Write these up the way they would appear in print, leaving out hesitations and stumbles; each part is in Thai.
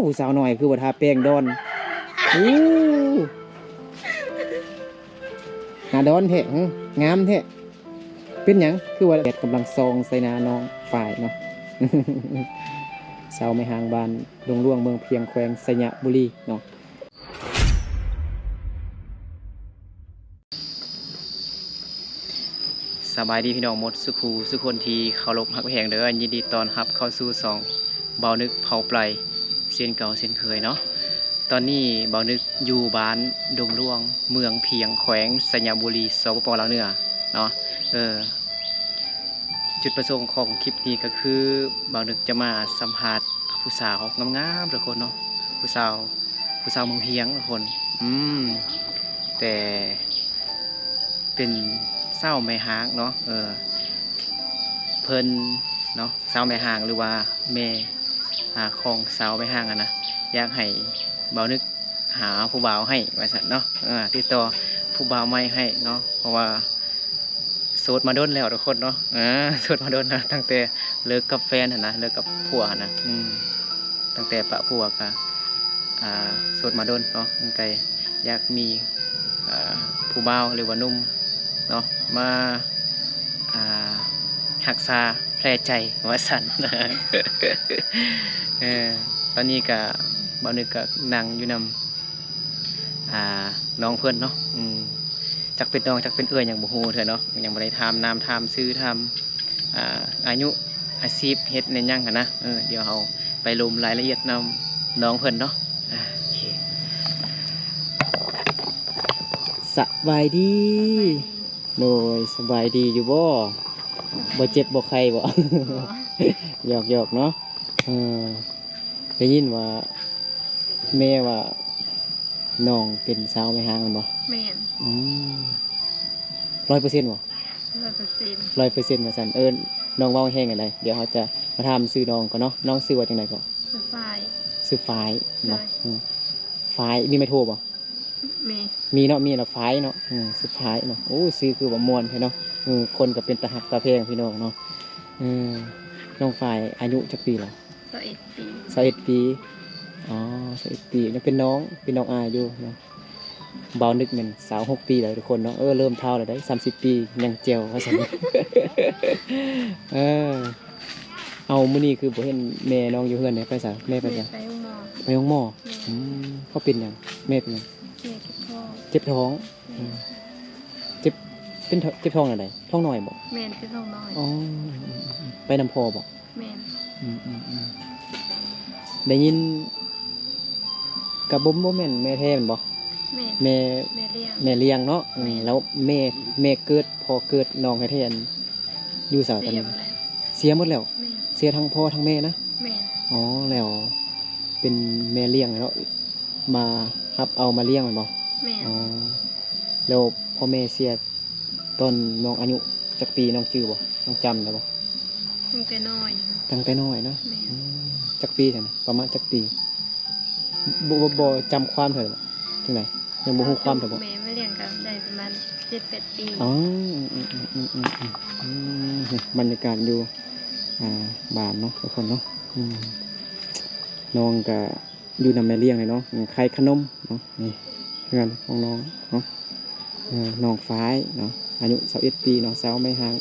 ผู้สาวหน่อยคือบ่ทาแป้งดอนอู้หน้าดอนแท้งามแท้เป็นหยังคือว่าแดดกำลังส่องใส่หน้าน้องฝ่ายเนาะ สาวไม่ห่างบ้านดงหลวงเมืองเพียงแขวงสยบุรีเนาะสบายดีพี่น้องหมดสุขูสุคนทีเคารพฮักแพงเด้อยินดีตอนรับเข้าสู่สองเบานึกเผาปลายเส้นเก่าเส้นเคยเนาะตอนนี้เบานึกอยู่บ้านดงหลวงเมืองเพียงแขวงสยบุรีสปป.ลาวเหนือเนาะจุดประสงค์ของคลิปนี้ก็คือเบานึกจะมาสัมภาษณ์ผู้สาวงามๆทุกคนเนาะผู้สาวเมืองเพียงทุกคนแต่เป็นเศร้าไม่ห่างเนาะเพิ่นเนาะเศร้าไม่ห่างหรือว่าแม่ของสาวไม่ห่างนะอยากให้เบานึกหาผู้บ่าวให้ว่าซั่นเนาะติดต่อผู้บ่าวใหม่ให้เนาะเพราะว่าโสดมาโดนแล้วทุกคนเนาะโสดมาโดนนะตั้งแต่เลิกกับแฟนนะเลิกกับผัวนะตั้งแต่ปะผัวก็โสดมาโดนเนาะตั้งแต่อยากมีผู้บ่าวหรือว่านุ่มเนาะมาหักษาแผลใจว่าสั่น ตอนนี้ก็บ่าวนึกก็นั่งอยู่นำน้องเพื่อนเนาะจักเป็นน้องจักเป็นเอื้อยอย่างบ่ฮู้เถอะเนาะยังบ่ได้ถามนามถามชื่อถามอายุอาชีพเฮ็ดในหยังหั่นนะเดี๋ยวเราไปลงรายละเอียดนำน้องเพิ่นเนาะโอเคสบายดีโดยสบายดีอยู่บ่เจ็บบ่ไข้บ่ หยอกเนาะได้ยินว่าแม่ว่าน้องเป็นสาวไม่ห่างกันบ่แม่น100%บ่100%ว่าซั่นน้องเว้าแห้งกันเลยเดี๋ยวเขาจะมาถามชื่อน้องก่อนเนาะน้องชื่อว่าจังได๋ก็ชื่อฝ้ายบ่ฝ้ายมีไม้โทรบ่มีเนาะมีเนาะฝ้ายเนาะชื่อฝ้ายเนาะโอ้ชื่อคือว่าม่วนแท้เนาะคนก็เป็นตาฮักตาแพงพี่น้องเนาะน้องฝ้ายอายุจักปีแล้ว21 ปีอ๋อ21 ปียังเป็นน้องอาอยู่เนาะเบานึกเหมือนสาว6 ปีแล้วทุกคนเนาะเริ่มเท่าแล้วได้30 ปียังเจียวว่าซั่น เอามื้อนี้คือบ่เห็นแม่น้องอยู่เฮือนได้ไปซะแม่ไปจังไปโรงหมอเขาเป็นหยังแม่เป็นหยังเจ็บท้องเจ็บเป็นเจ็บท้องอันใดท้องน้อยบ่แม่นคือท้องน้อยอ๋อไปนำพ่อบ่แม่นได้ยินกับบ่แม่นแม่แท้แม่นบ่แม่เลี้ยงเนาะแล้วแม่เกิดพอเกิดน้องแท้ๆอยู่สาตอนนี้เสียหมดแล้วเสียทั้งพ่อทั้งแม่นะอ๋อแล้วเป็นแม่เลี้ยงเนาะมารับเอามาเลี้ยงแม่นบ่อ๋อแล้วพ่อแม่เสียตอนน้องอายุจักปีน้องจื้อบ่น้องจำได้บ่ตั้งแต่น้อยเนาะจักปีซั่นประมาณจักปีบ่จำความเท่าไหร่จังได๋ยังบ่ฮู้ความเท่าบ่แม่มาเลี้ยงกันได้ประมาณ 7-8 ปีอ๋อบรรยากาศอยู่บ้านเนาะทุกคนเนาะน้องก็อยู่นำแม่เลี้ยงเลยเนาะขายขนมเนาะนี่เพื่อนของน้องเนาะน้องฝ้ายเนาะอายุ21 ปีเนาะสาวไม่ห่าง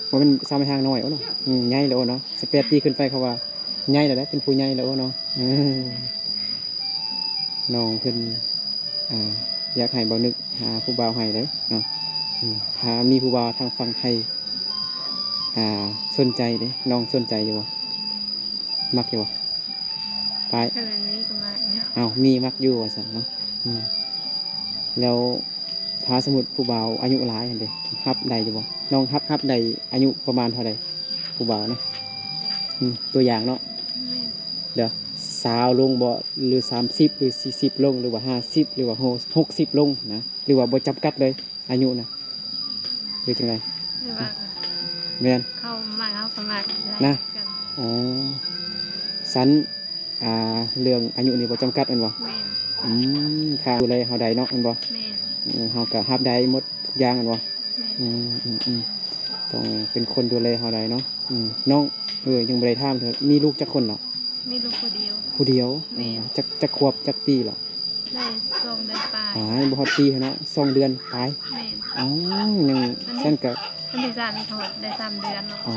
ว่าเป็นสาวไม่ห่างน้อยเนาะใหญ่แล้วเนาะ18 ปีขึ้นไปเขาว่าใหญ่แล้วนะเป็นผู้ใหญ่แล้วเนาะน้องเพิ่นอยากให้เบานึกหาผู้บ่าวให้เด้เนาะถ้ามีผู้บ่าวทางฝั่งไทยสนใจเด้น้องสนใจอยู่บ่มักอยู่บ่ไปมีมักอยู่ว่าซั่นเนาะแล้วถ้าสมมุติผู้บ่าวอายุหลายหั่นเด้รับได้อยู่บ่น้องรับได้อายุประมาณเท่าใดผู้บ่าวนะตัวอย่างเนาะเดี๋ยว20ลงบ่หรือ30หรือ40ลงหรือว่า50หรือว่า60ลงนะหรือว่าบ่จำกัดเลยอายุนะหรือจังได๋แม่นเข้ามาเอาประมาณนะอ๋อสันเรื่องอายุนี่บ่จำกัดแม่นบ่แม่นค่ะดูแลเฮาได้เนาะแม่นบ่แม่นเฮาก็รับได้หมดทุกอย่างแม่นบ่ต้องเป็นคนดูแลเฮาได้เนาะน้องยังบ่ได้ถามเถอะมีลูกจักคนเนาะ มีลูกคนเดียว ผู้เดียวจักขวบจักปีหรอ ได้2 เดือนปลาย บ่ฮอดปีหั้นเนาะ2 เดือนปลาย แม่น อ๋อยังซั่นก็ วันที่3มีเขาได้3 เดือนเนาะ อ๋อ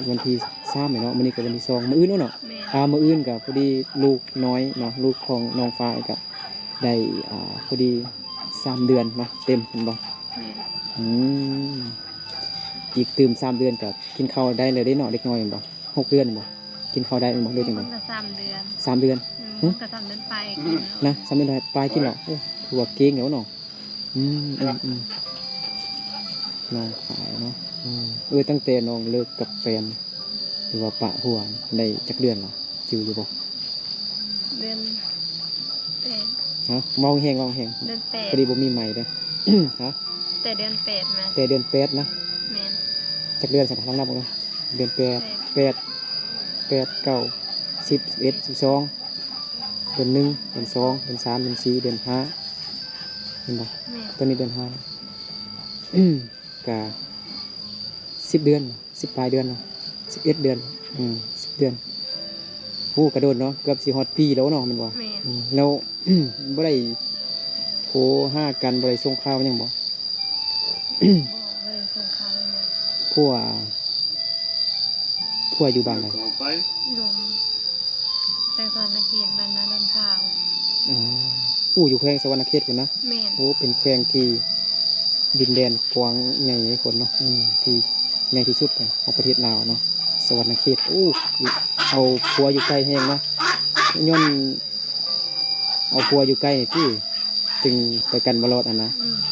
วันที่3เนาะมื้อนี้ก็วันที่2มื้ออื่นเนาะ แม่น มื้ออื่นก็พอดีลูกน้อยเนาะลูกของน้องฟ้ายก็ได้พอดี3 เดือนเนาะเต็มเห็นบ่ แม่น อืมอีกตื่ม3 เดือนก็กินข้าวได้เลยได้เนาะเด็กน้อยเห็นบ่6 เดือนบ่กินข้าวได้แม่นบ่เลยจังได๋ ก็3 เดือน 3 เดือน ก็3 เดือนไปกิน นะ3 เดือนปลายกินเหรอโอ้ถือว่าเก่งแล้วเนาะน้องฟ้ายเนาะตั้งแต่น้องเลิกกับแฟนหรือว่าปะหัวได้จักเดือนเหรอจืออยู่บ่ เดือน8 ฮะมองแหง เดือน พอดีบ่มีใหม่เด้อ ฮะ แต่เดือน8มา แต่เดือน8นะ แม่น จักเดือนสักลองนับบ่เนาะเดือน8 8 9 10 11 12เดือน1เดือน2เดือน3เดือน4เดือน5เห็นบ่ แม่น ตอนนี้เดือน5กะ10 เดือน10 ปลายเดือนเนาะ11 เดือน10 เดือนผู้กระโดดเนาะเกือบสิฮอดปีแล้วเนาะแม่นบ่ แม่น แล้ว บ่ได้โทรหากันบ่ได้ส่งข่าวหยังบ่ บ่เลยส่งข่าวมา ผัวอยู่บ้านใด ลงแต่ก่อนนักเขียนบรรณาดนข่าว อ๋ออยู่แขวงสวรรณเขตพุ่นนะ แม่น โอ้เป็นแขวงที่ดินแดนกว้างใหญ่ให้คนเนาะที่ใหญ่ที่สุดของประเทศลาวเนาะสวรรณเขตเอาผัวอยู่ใกล้แห้งเนาะย้อนเอาผัวอยู่ใกล้ที่จึงไปกันบ่รอดอันนะ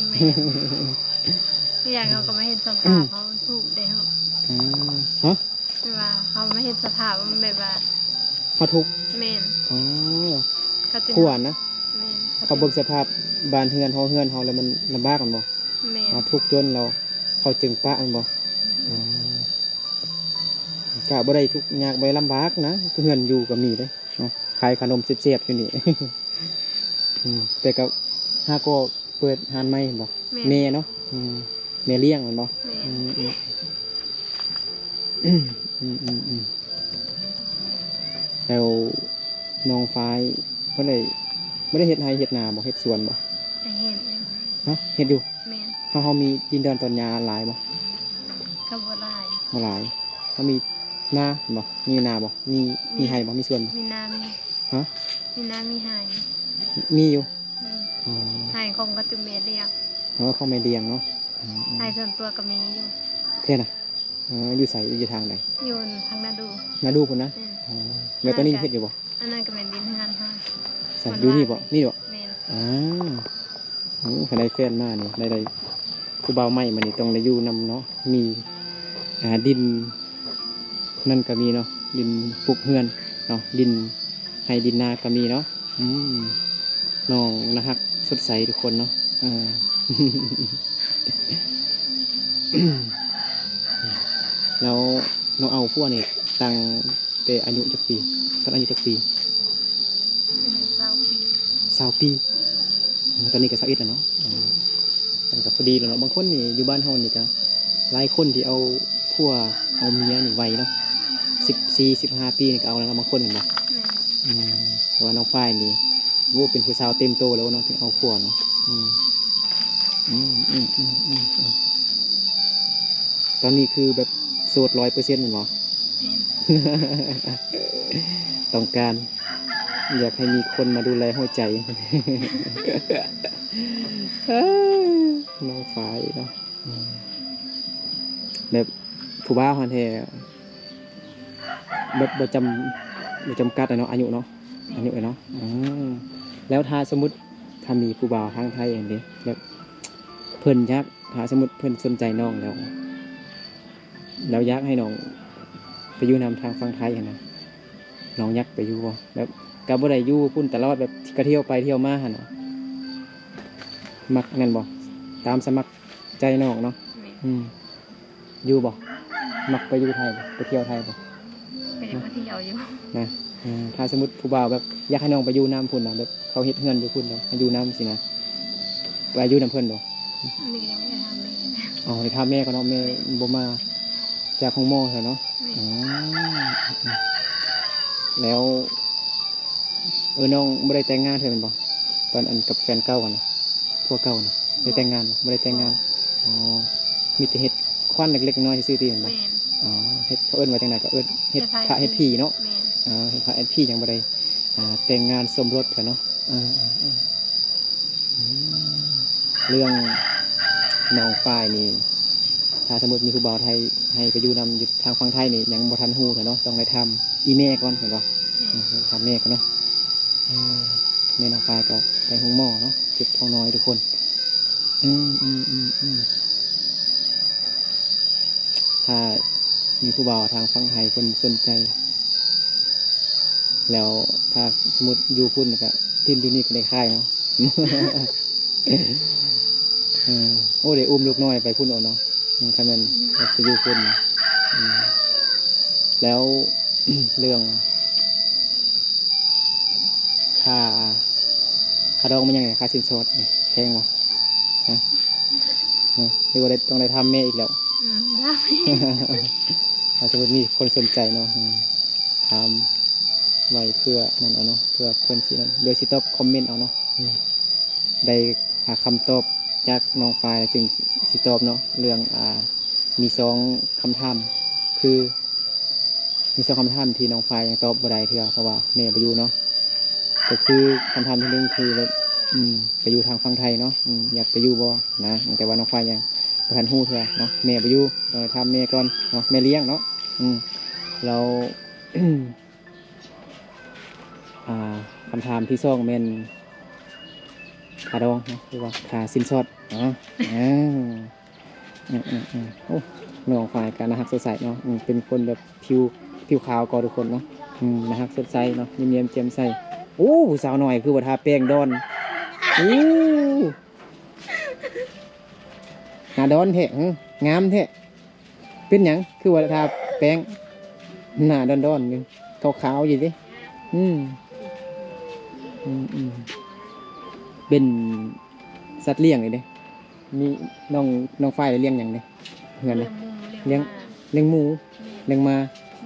แม่นอย่างเขาก็ไม่เห็นสภาพเขาถูกได้เขา ฮะ แบบว่าเขาไม่เห็นสภาพมันแบบว่า เขาทุกข์ แม่น อ๋อ เขาจะ ผัวนะ แม่น เขาเบิ่งสภาพบ้านเฮือนเฮาแล้วมันลำบากกันบ่ แม่น เราทุกข์จนเราเขาจึงปะมันบ่กะบ่ได้ทุกข์ยากบ่ได้ลำบากนะเฮือนอยู่ก็มีเด้เนาะขายขนมเสียบๆอยู่นี่ แต่ก็ถ้าก็เปิดร้านใหม่บ่แม่เนาะแม่เลี้ยงมันบ่ แม่ อื น มแล้วน้องฟ้ายเพิ่นได้บ่ได้เฮ็ดไร่เฮ็ดนาบ่เฮ็ดสวนบ่ แต่เห็นอยู่ ฮะเฮ็ดอยู่ แม่น เฮามีดินดอนต้นหญ้าหลายบ่ ก็บ่หลาย บ่หลายเฮามีนาบ่มีนาบ่มีไร่บ่มีสวนบ่ มีน้ำมี ฮะ มีน้ำมีหาย มีอยู่ อืม อ๋อ หายของก็จะเมเรียก เขาไม่เลี้ยงเนาะ หายส่วนตัวก็มีอยู่ เท่น่ะอยู่ใส่อยู่ทางไหน อยู่ทางนาดู นาดูพุ่นนะ แม่น อ๋อแล้วตอนนี้เฮ็ดอยู่บ่ อันนั้นก็เป็นดินงานห้าง ใส่อยู่นี่บ่นี่บ่ แม่น คันได้แฟนมานี่ได้ผู้บ่าวใหม่มานี่ต้องได้อยู่นำเนาะมีดินนั่นก็มีเนาะดินปลูกเฮือนเนาะดินให้ดินนาก็มีเนาะน้องนะฮักสดใสทุกคนเนาะแล้วน้องเอาพวกนี่ตั้งแต่อายุจักปีตั้งอายุจักปี 20 ปี 20 ปีตอนนี้ก็21แล้วเนาะแต่ก็พอดีแล้วเนาะบางคนนี่อยู่บ้านเฮานี่ก็หลายคนที่เอาผัวเอาเมียนี่ไวเนาะ14-15 ปีนี่ก็เอาแล้วเนาะบางคนเห็นบ่ แม่น แต่ว่าน้องฝ้ายนี่ว่าเป็นผู้สาวเต็มโตแล้วเนาะถึงเอาผัวเนาะตอนนี้คือแบบโสด100%เหมือนบ่ แม่น ต้องการอยากให้มีคนมาดูแลหัวใจ น้องฝ้ายเนาะแบบผู้บ่าวฮันแท้แบบบ่จำกัดเนาะอายุเนาะอายุเนาะแล้วถ้าสมมุติถ้ามีผู้บ่าวทางไทยอย่างนี้แบบเพิ่นอยากถ้าสมมุติเพิ่นสนใจน้องแล้วอยากให้น้องไปอยู่นำทางฝั่งไทยนะน้องอยากไปอยู่บ่แบบกับบ่ได้อยู่พุ่นตลอดแบบก็เที่ยวไปเที่ยวมาหั่นน่ะมักนั่นบ่ตามสมัครใจน้องเนาะ แม่น อยู่บ่มักไปอยู่ไทยบ่ไปเที่ยวไทยบ่ ไปเดี๋ยวมาเที่ยวอยู่ นะถ้าสมมติผู้บ่าวแบบอยากให้น้องไปอยู่น้ำพุ่นนะแบบเขาเฮ็ดเฮือนอยู่พุ่นเนาะไปอยู่น้ำสินะไปอยู่น้ำเพิ่นบ่ อันนี้ยังไม่ได้ทำเลย อ๋อในท่าแม่ก็เนาะแม่บ่มาจากของหม้อเถอะเนาะ แม่น อ๋อแล้ว น้องบ่ได้แต่งงานเธอแม่นบ่ตอนอันกับแฟนเก่ากันนะพวกเก่านะได้แต่งงานบ่ได้แต่งงานอ๋อมีแต่เฮ็ดควันเล็กๆน้อยๆซื่อๆติแม่นบ่ แม่น อ๋อเฮ็ดเขาเอิ้นว่าจังไดก็เอิ้นเฮ็ดพระเฮ็ดผีเนาะ แม่น เฮ็ดพระเฮ็ดผียังบ่ได้แต่งงานสมรสกันเนาะเอออืมเรื่องน้องฝ้ายนี่ถ้าสมมุติมีครูบ่าวไทยให้ไปอยู่นำอยู่ทางฝั่งไทยนี่ยังบ่ทันฮู้เนาะต้องได้ทำอีแม่ก่อนเห็นบ่ แม่น ทำแม่ก่อนเนาะเออแม่น้องฝ้ายก็ไปห้องหมอเนาะเก็บท้องน้อยทุกคนถ้ามีผู้บ่าวทางฝั่งไทยคนสนใจ แล้วถ้าสมมติอยู่พุ่นก็ทิ้นอยู่นี่ก็ได้ค่ายเนาะ โอ้เดี๋ยวอุ้มลูกน้อยไปพุ่นเอาเนาะถ้ามันไปอยู่พุ่นนะแล้ว เรื่องค่าดองมันยังไงค่าสินสอดเนี่ยแพงวะฮะหรือว่าต้องได้ทำแม่อีกแล้ว ได้ ถ้าสมมติมีคนสนใจเนาะทำไว้เพื่อนั่นเอาเนาะเพื่อเพื่อนสินั่นเดี๋ยวสิตอบคอมเมนต์เอาเนาะได้คำตอบจากน้องฝ้ายจึงสิตอบเนาะเรื่องมีสองคำถามคือมีสองคำถามที่น้องฝ้ายยังตอบบ่ได้เถื่อเพราะว่าแม่ไปอยู่เนาะก็คือคำถามที่หนึ่งคือแบบไปอยู่ทางฝั่งไทยเนาะอยากไปอยู่บ่นะแต่ว่าน้องฝ้ายยังบ่ทันฮู้เถื่อเนาะแม่ไปอยู่ต้องไปทำแม่ก่อนเนาะแม่เลี้ยงเนาะเรา คำถามที่สองเป็นขาดองนะหรือว่าขาสินสอดโอ้เรื่องของฝ่ายการนะฮักสดใสเนาะเป็นคนแบบผิวขาวก็ทุกคนเนาะนะฮักสดใสเนาะยิ้มเย้มแจ่มใสโอ้สาวหน่อยคือว่าทาแป้งดอนหน้าดอนแท้งามแท้เป็นหยังคือว่าทาแป้งหน้าดอนๆนึงขาวๆอยู่ดิเป็นสัตว์เลี้ยงเลยเด้มีน้องฝ้ายเลี้ยงอย่างเด้เหมือนเลยเลี้ยงหมูเลี้ยงมา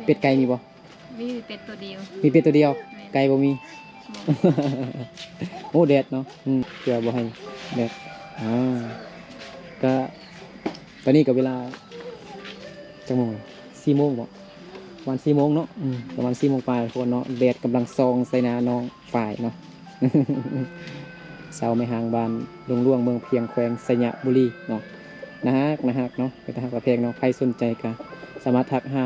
เป็ดไก่มีบ่ มีเป็ดตัวเดียว มีเป็ดตัวเดียว แม่น ไก่บ่มี บ่ โอ้แดดเนาะเกลือบ่ให้แดดก็ตอนนี้ก็เวลาจังโมง4 โมงบ่ประมาณ4 โมงเนาะประมาณ4 โมงปลายคนเนาะแดดกำลังซองใส่หน้าน้องฝ้ายเนาะ เสาไม่ห่างบานลงล่วงเมืองเพียงแขวงสยบุรีเนาะนะฮะเนาะเป็นทหารประเพงเนาะใครสนใจก็สามารถทักหา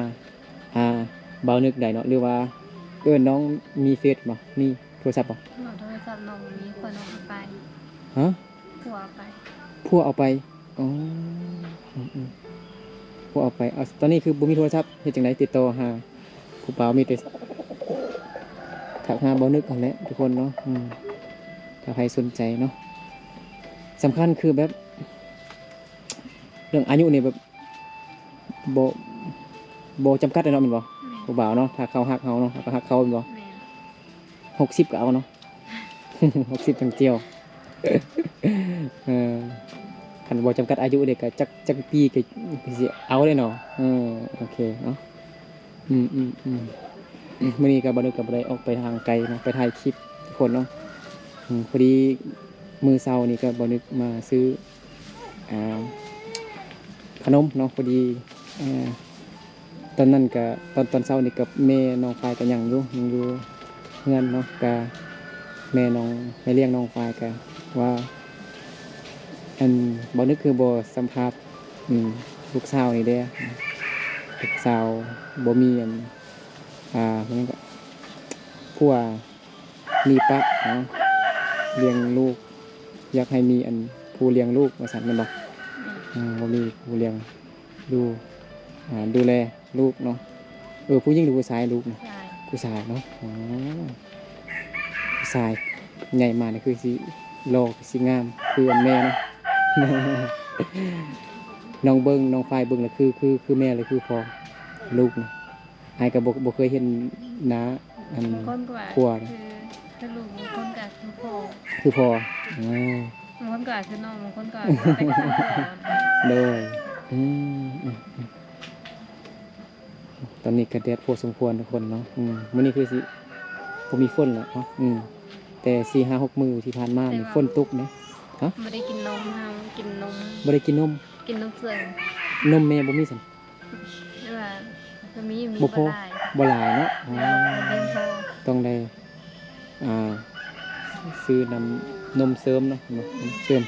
เบานึกได้เนาะหรือว่าน้องมีเฟซบ่มีโทรศัพท์บ่ เราโทรศัพท์น้องมีคนเอาไป ฮะ ผัวเอาไป พวกเอาไปอ๋อพวกเอาไปตอนนี้คือบ่มีโทรศัพท์เฮ็ดจังไดติดต่อหาผู้บ่าวมีแต่ทักหาเบานึกกันแหละทุกคนเนาะถ้าใครสนใจเนาะสำคัญคือแบบเรื่องอายุนี่แบบโบจำกัดเลยเนาะแมันบ่ผู้บ่าวเนาะถ้าเขาหักเขาเนาะก็หักเขาแมันบ่ แม่น 60ก็เอาเนาะ 60จังเจียว คันโบจำกัดอายุเด็กก็จักปีก็สิเอาเลยเนาะโอเคเนาะมื้อนี้ก็บ่ได้ออกไปทางไกลเนาะไปถ่ายคลิปทุกคนเนาะพอดีมื้อเช้านี่ก็บ่นึกมาซื้อขนมเนาะพอดีตอนนั้นก็ตอนเช้านี่กับแม่น้องฝ้ายก็ยังอยู่เงินเนาะก็แม่เลี้ยงน้องฝ้ายก็ว่าอันบ่นึกคือบ่สัมภาษณ์ลูกสาวนี่เด้ลูกสาวบ่มีมันก็ผัวมีปะเนาะเลี้ยงลูกอยากให้มีผู้เลี้ยงลูกว่าซั่นแม่นบ่บ่มีผู้เลี้ยงดูแลลูกเนาะผู้หญิงหรือผู้ชายลูกนะ ใช่ ผู้ชายเนาะผู้ชายใหญ่มานี่คือสิหล่อสิงามคืออันแม่เนาะ น้องฝ้ายเบิ่งแล้วคือแม่เลยคือพ่อลูกนะอ้ายก็บ่เคยเห็นน้าอัน บางคนก็ว่า ผัวนะ คือลูกบางคนก็คือพ่อ คือพ่อบ างคนก็คือน้องบางคนก็เป็นพ่อ เลยตอนนี้ก็แดดพอสมควรทุกคนเนาะมื้อนี้คือสิ บ่มีฝนแล้วเนาะแต่ 4-5-6 มื้อที่ผ่านมานี่ฝนตกนะฮะ ไม่ได้กินนมเฮากินนม บ่ได้กินนม กินนมเสื่อม นมแม่บ่มีซั่น หรือว่าก็มี บ่พอ ได้ บ่หลายเนาะอ๋อ เล่นพอ ต้องได้อ่าซื้อนำนมเสริมเนาะนมเสริม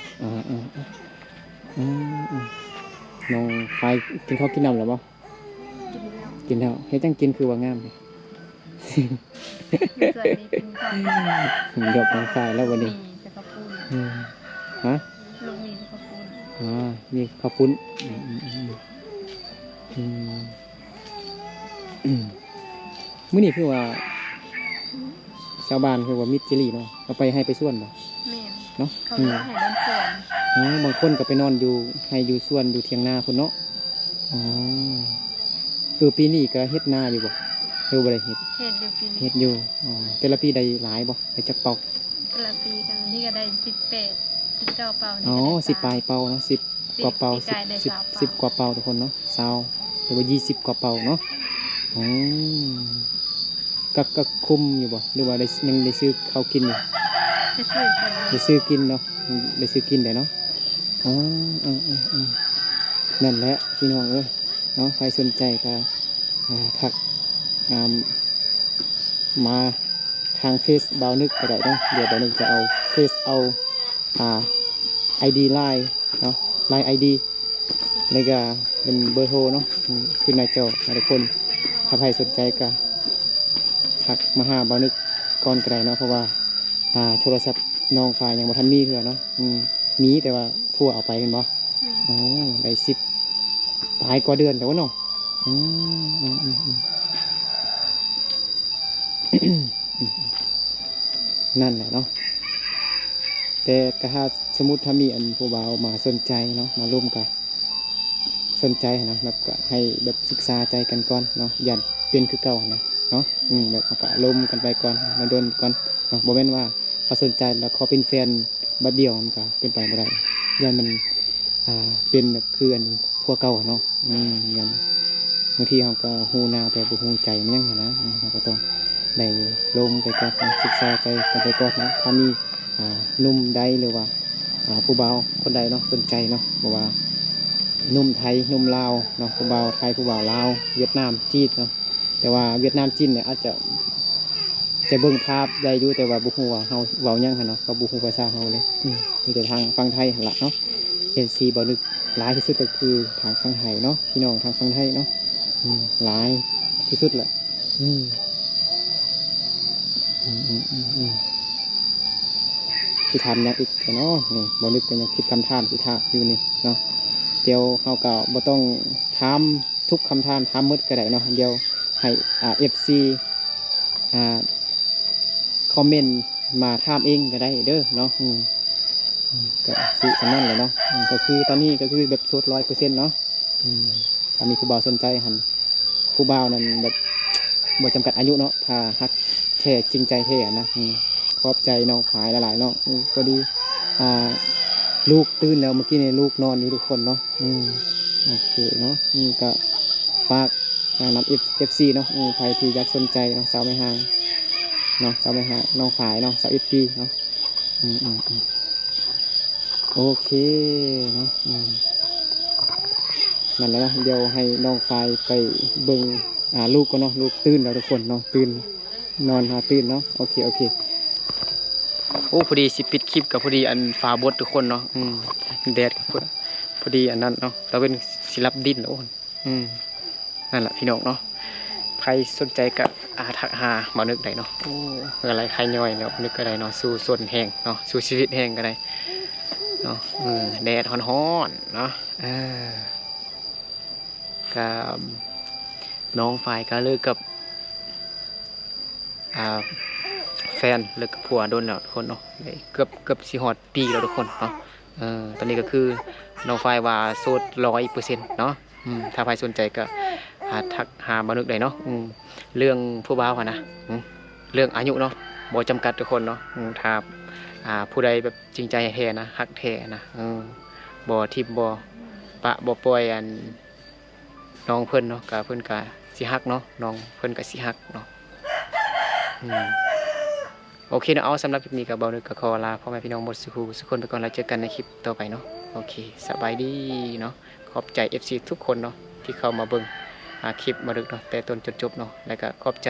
น้องไฟกินข้าวกินน้ำแล้วบ่ กินแล้ว กินแล้วเฮ็ดจังกินคือว่างามเลย ส่วนนี้กินข้าว เดี๋ยวน้องไฟแล้ววันนี้ มีแต่ข้าวปุ้น ฮะ ลูกมีแต่ข้าวปุ้น มีข้าวปุ้นมื้อนี้คือว่าชาวบ้านคือว่ามิตรจิรีเนาะเอาไปให้ไปส่วนบ่ แม่น เนาะ เขาเรียกให้เดินสวน บางคนก็ไปนอนอยู่ให้อยู่ส่วนอยู่เถียงนาพุ่นเนาะปีนี้ก็เฮ็ดนาอยู่บ่บ่ได้เฮ็ด เฮ็ดอยู่ปีนี้ เฮ็ดอยู่แต่ละปีได้หลายบ่ได้จักเป่า แต่ละปีกันนี่ก็ได้18 19เป่านี่ อ๋อ ก็ได้ 10ปลายเป่าเนาะ10กว่าเป่า ปีกายได้20 10กว่าเป่าทุกคนเนาะ20หรือว่า20กว่าเป่าเนาะก็คุมอยู่บ่หรือว่าได้ยังได้ซื้อข้าวกินอยู่ จะช่วยกัน ได้ซื้อกินเนาะได้ซื้อกินได้เนาะนั่นแหละพี่น้องเอ้ยเนาะใครสนใจก็ทักมาทางเฟซบ่าวนึกก็ได้เนาะเดี๋ยวบ่าวนึกจะเอาเฟซเอาID ไลน์เนาะไลน์ ID แล้วก็เป็นเบอร์โทรเนาะคือหน้าจอทุกคนถ้าใครสนใจก็ทักมาหาบ่าวนึกก่อนก็ได้เนาะเพราะว่าโทรศัพท์น้องฝ่ายยังบ่ทันมีเถื่อเนาะมีแต่ว่าทั่วเอาไปเป็นบ่ได้10ปลายกว่าเดือนแต่ว่าเนาะนั่นแหละเนาะแต่ถ้าสมมุติถ้ามีอันผู้บ่าวมาสนใจเนาะมาร่วมกันสนใจนะแบบก็ให้แบบศึกษาใจกันก่อนเนาะยันเป็นคือเก่านะเนาะแบบก็ร่วมกันไปก่อนมาโดนก่อนเนาะบ่แม่นว่าเขาสนใจแล้วเขาเป็นแฟนบัดเดียวมันก็เป็นไปไม่ได้ยันมันเป็นแบบคืออันพวกเก่าเนาะยันบางทีเขาก็ฮู้หน้าแต่บ่ฮู้ใจมันยังนะเราก็ต้องได้ลมไปก่อนศึกษาใจกันไปก่อนนะถ้ามีหนุ่มใดหรือว่าผู้บ่าวคนใดเนาะสนใจเนาะบอกว่าหนุ่มไทยหนุ่มลาวเนาะผู้บ่าวไทยผู้บ่าวลาวเวียดนามจีนเนาะแต่ว่าเวียดนามจีนเนี่ยอาจจะเบิ่งภาพได้อยู่แต่ว่าบุฮูว่าเฮาเว้าหยังหั่นเนาะเขาบุฮูภาษาเฮาเลยมีแต่ทางฝั่งไทยหั่นล่ะเนาะNCบ่นึกหลายที่สุดก็คือทางฝั่งไทยเนาะพี่น้องทางฝั่งไทยเนาะหลายที่สุดแหละสิถามยังอีกเนาะนี่บ่นึกก็ยังคิดคำถามสิถามอยู่นี่เนาะเดี๋ยวเฮาก็บ่ต้องถามทุกคำถามถามหมดก็ได้เนาะเดี๋ยวให้FC คอมเมนต์มาถามเองก็ได้เด้อเนาะก็สิสำนั่นเลยเนาะก็คือตอนนี้ก็คือแบบสด100%เนาะถ้ามีผู้บ่าวสนใจหันผู้บ่าวนั้นแบบบ่จำกัดอายุเนาะถ้าฮักแท้จริงใจแท้นะขอบใจน้องฝายหลายๆเนาะพอดีลูกตื่นแล้วเมื่อกี้เนี่ยลูกนอนอยู่ทุกคนเนาะโอเคเนาะก็ฝากนำ FC เนาะใครที่อยากสนใจเนาะสาวไม่ห่างเนาะสาวไม่ห่างน้องฝายเนาะสาว FP เนาะโอเคเนาะนั่นแหละเดี๋ยวให้น้องฝายไปเบิ่งลูกก็เนาะลูกตื่นแล้วทุกคนเนาะตื่นนอนตื่นเนาะโอเคโอ้พอดีสิปิดคลิปกับพอดีอันฟ้าบดทุกคนเนาะแดดพอดีอันนั้นเนาะเราเป็นศิลปดินโอ้นั่นแหละพี่น้องเนาะใครสนใจก็ทักหามานึกได้เนาะโอ้อะไรใครย่อยเนาะนึกก็ได้เนาะสู้ส่วนแห้งเนาะสู้ชีวิตแห้งก็ได้เนาะแดดฮ้อนๆเนาะกับน้องฝ่ายก็เลิกกับแฟนเลิกกับผัวโดนแล้วทุกคนเนาะเกือบสิฮอดปีแล้วทุกคนเนาะตอนนี้ก็คือน้องฝ่ายว่าโสด100%เนาะถ้าใครสนใจก็ทักหามานึกได้เนาะเรื่องผู้บ่าวนะเรื่องอายุเนาะบ่จำกัดทุกคนเนาะถ้าผู้ใดแบบจริงใจแท้นะฮักแท้นะบ่ทิมบ่ปะบ่ปล่อยอันน้องเพิ่นเนาะก็เพิ่นก็สิฮักเนาะน้องเพิ่นก็สิฮักเนาะ โอเคเนาะเอาสำหรับคลิปนี้ก็บ่าวนึกก็ขอลาพ่อแม่พี่น้องหมดสุขคนไปก่อนแล้วเจอกันในคลิปต่อไปเนาะโอเคสบายดีเนาะขอบใจ FC ทุกคนเนาะที่เข้ามาเบิ่งคลิปมาดึกเนาะแต่ต้นจนจบเนาะแล้วก็ขอบใจ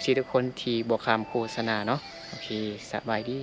FC ทุกคนที่บ่ข้ามโฆษณาเนาะโอเคสบายดี